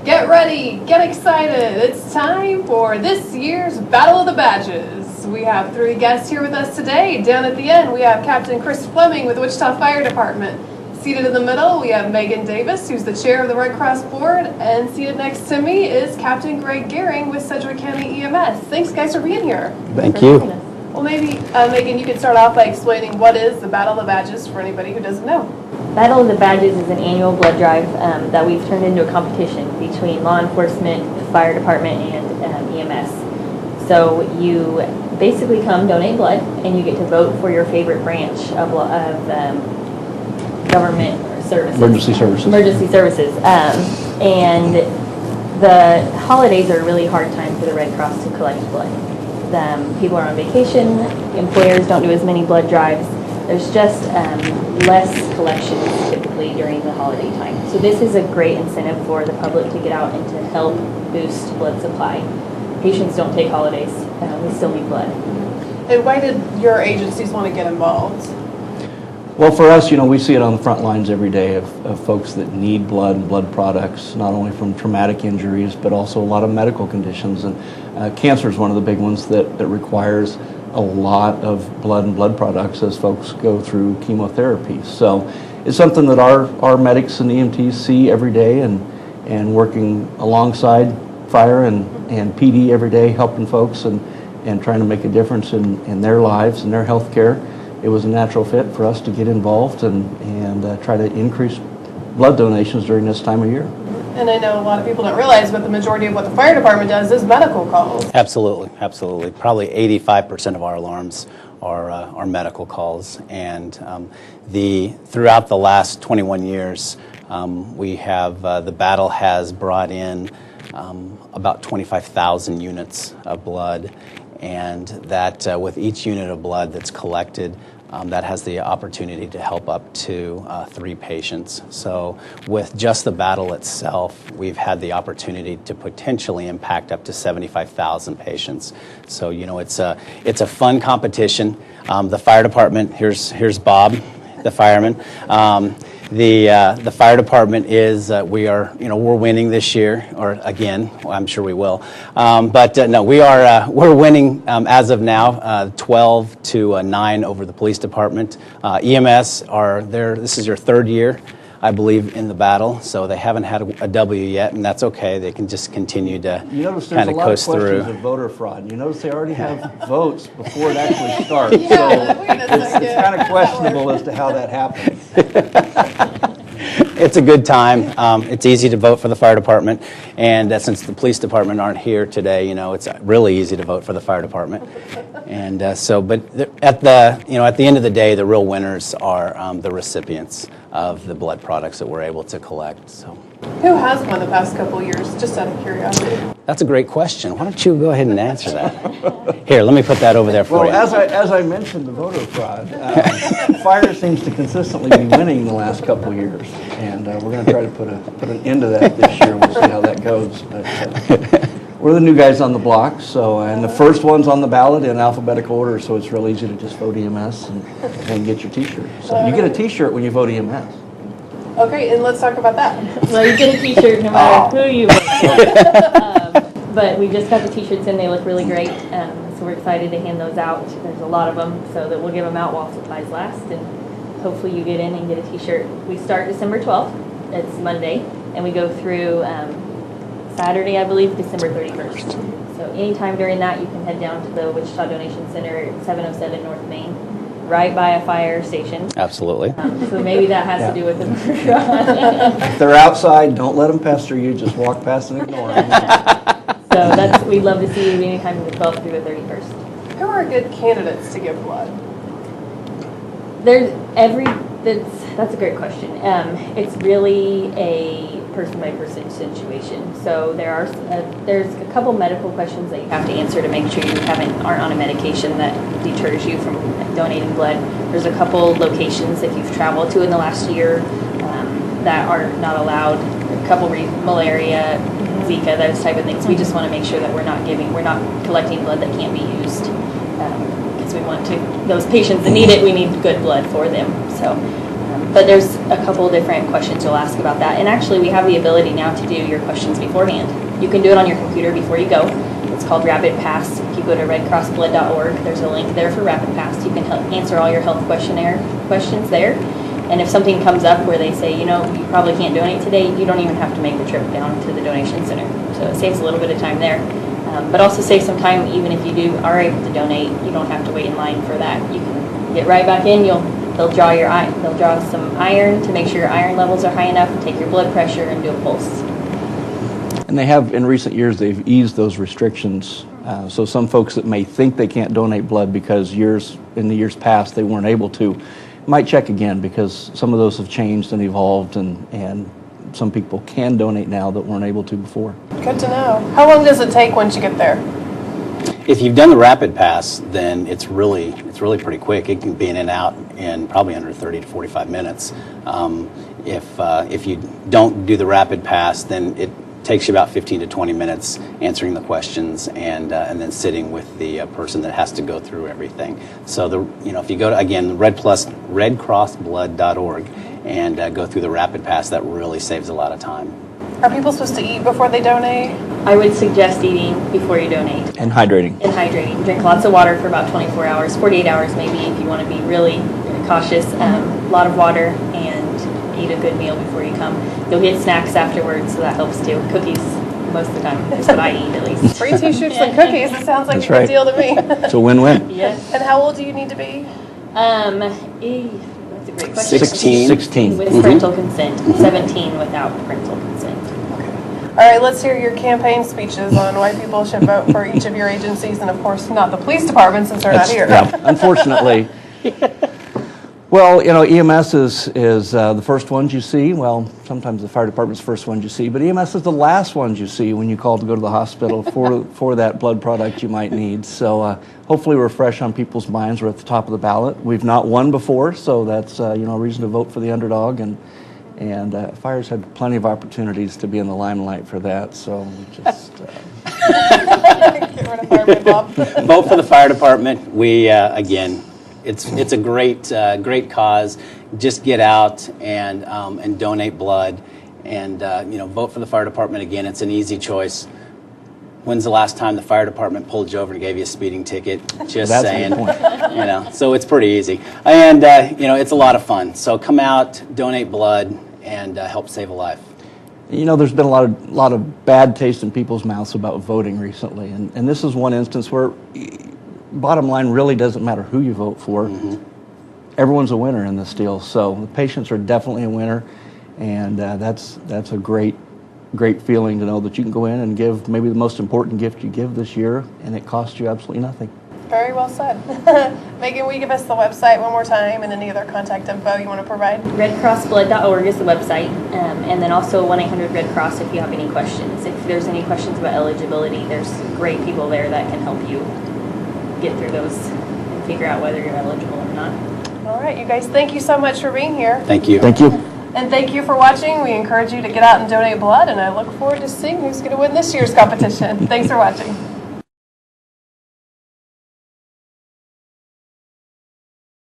Get ready, get excited. It's time for this year's Battle of the Badges. We have 3 guests here with us today. Down at the end, we have Captain Chris Fleming with the Wichita Fire Department. Seated in the middle, we have Megan Davis, who's the chair of the Red Cross Board, and seated next to me is Captain Greg Gehring with Sedgwick County EMS. Thanks, guys, for being here. Thank you. Well, maybe, Megan, you could start off by explaining what is the Battle of the Badges for anybody who doesn't know. Battle of the Badges is an annual blood drive that we've turned into a competition between law enforcement, the fire department, and EMS. So you basically come donate blood, and you get to vote for your favorite branch of government services. Emergency services. Emergency services. And the holidays are a really hard time for the Red Cross to collect blood. People are on vacation, employers don't do as many blood drives. There's just less collections typically during the holiday time. So this is a great incentive for the public to get out and to help boost blood supply. Patients don't take holidays. We still need blood. And why did your agencies want to get involved? Well, for us, we see it on the front lines every day of folks that need blood and blood products, not only from traumatic injuries, but also a lot of medical conditions. And cancer is one of the big ones that requires a lot of blood and blood products as folks go through chemotherapy. So it's something that our medics and EMTs see every day, and working alongside fire and PD every day, helping folks and trying to make a difference in their lives and their health care. It was a natural fit for us to get involved and try to increase blood donations during this time of year. And I know a lot of people don't realize, but the majority of what the fire department does is medical calls. Absolutely, absolutely. Probably 85% of our alarms are medical calls, and throughout the last 21 years, we have the battle has brought in about 25,000 units of blood, and that with each unit of blood that's collected, that has the opportunity to help up to 3 patients. So with just the battle itself, we've had the opportunity to potentially impact up to 75,000 patients. So, it's a fun competition. The fire department, here's Bob, the fireman. The fire department is, we're winning this year, or again, well, I'm sure we will. No, we're winning as of now, 12-9 over the police department. EMS are there. This is your 3rd year, I believe, in the battle, so they haven't had a W yet, and that's okay. They can just continue to kind of coast through. You notice there's a lot of questions of voter fraud. You notice they already have votes before it actually starts. It's kind of questionable as to how that happens. It's a good time. It's easy to vote for the fire department, and since the police department aren't here today, it's really easy to vote for the fire department. And but at the end of the day, the real winners are the recipients of the blood products that we're able to collect. So, Who has won the past couple of years, just out of curiosity? that's a great question. Why don't you go ahead and answer that? Here, let me put that over there for you. Well, as I mentioned, the voter fraud, fire seems to consistently be winning the last couple of years, and we're going to try to put an end to that this year. We'll see how that goes. But, we're the new guys on the block, and the first one's on the ballot in alphabetical order, so it's real easy to just vote EMS and get your T-shirt. So you get a T-shirt when you vote EMS. Okay, and let's talk about that. Well, you get a T-shirt no matter who you vote for. But we just got the T-shirts in. They look really great, so we're excited to hand those out. There's a lot of them, so that we'll give them out while supplies last, and hopefully you get in and get a T-shirt. We start December 12th. It's Monday, and we go through Saturday, I believe, December 31st. So anytime during that, you can head down to the Wichita Donation Center at 707 North Main, right by a fire station. Absolutely. So maybe that has to do with the If they're outside, don't let them pester you. Just walk past and ignore them. So we'd love to see you anytime from the 12th through the 31st. Who are good candidates to give blood? That's a great question. It's really a person-by-person situation. So there's a couple medical questions that you have to answer to make sure you aren't on a medication that deters you from donating blood. There's a couple locations that you've traveled to in the last year that are not allowed. A couple malaria, Zika, those type of things. We just want to make sure that we're not collecting blood that can't be used. Because we want those patients that need it, we need good blood for them. So But there's a couple different questions you'll ask about that. And actually, we have the ability now to do your questions beforehand. You can do it on your computer before you go. It's called Rapid Pass. If you go to redcrossblood.org, there's a link there for Rapid Pass. You can answer all your health questionnaire questions there. And if something comes up where they say, you probably can't donate today, you don't even have to make the trip down to the donation center. So it saves a little bit of time there. But also saves some time even if you are able to donate. You don't have to wait in line for that. You can get right back in. They'll draw some iron to make sure your iron levels are high enough, take your blood pressure, and do a pulse. And they have, in recent years, they've eased those restrictions. So some folks that may think they can't donate blood because in the years past they weren't able to, might check again, because some of those have changed and evolved, and some people can donate now that weren't able to before. Good to know. How long does it take once you get there? If you've done the Rapid Pass, then it's really pretty quick. It can be in and out in probably under 30 to 45 minutes. If you don't do the Rapid Pass, then it takes you about 15 to 20 minutes answering the questions and then sitting with the person that has to go through everything. So if you go to, again, redcrossblood.org and go through the Rapid Pass, that really saves a lot of time. Are people supposed to eat before they donate? I would suggest eating before you donate. And hydrating. Drink lots of water for about 24 hours, 48 hours maybe if you want to be really cautious. A lot of water, and eat a good meal before you come. You'll get snacks afterwards, so that helps too. Cookies most of the time. That's what I eat at least. Free t-shirts and cookies. It sounds like That's a good right. deal to me. It's a win-win. Yes. And how old do you need to be? That's a great question. 16. With parental consent. 17 without parental consent. All right, let's hear your campaign speeches on why people should vote for each of your agencies, and of course not the police department since they're not here. Yeah, unfortunately. Well, EMS is the first ones you see. Well, sometimes the fire department's the first ones you see, but EMS is the last ones you see when you call to go to the hospital for that blood product you might need. So hopefully we're fresh on people's minds. We're at the top of the ballot. We've not won before, so that's a reason to vote for the underdog. And fire's had plenty of opportunities to be in the limelight for that. So we just Get rid of Fireman Bob. Vote for the fire department. We again, it's a great cause. Just get out and donate blood, and vote for the fire department. Again, it's an easy choice. When's the last time the fire department pulled you over and gave you a speeding ticket? Just That's saying. the point. So it's pretty easy, and it's a lot of fun. So come out, donate blood, and help save a life. There's been a lot of bad taste in people's mouths about voting recently, and this is one instance where, bottom line, really doesn't matter who you vote for. Mm-hmm. Everyone's a winner in this deal. So the patients are definitely a winner, and that's a great feeling to know that you can go in and give maybe the most important gift you give this year, and it costs you absolutely nothing. Very well said. Megan, will you give us the website one more time and any other contact info you want to provide? Redcrossblood.org is the website, and then also 1-800-RED-CROSS if you have any questions. If there's any questions about eligibility, there's great people there that can help you get through those and figure out whether you're eligible or not. All right, you guys, thank you so much for being here. Thank you. Thank you. And thank you for watching. We encourage you to get out and donate blood, and I look forward to seeing who's going to win this year's competition. Thanks for watching.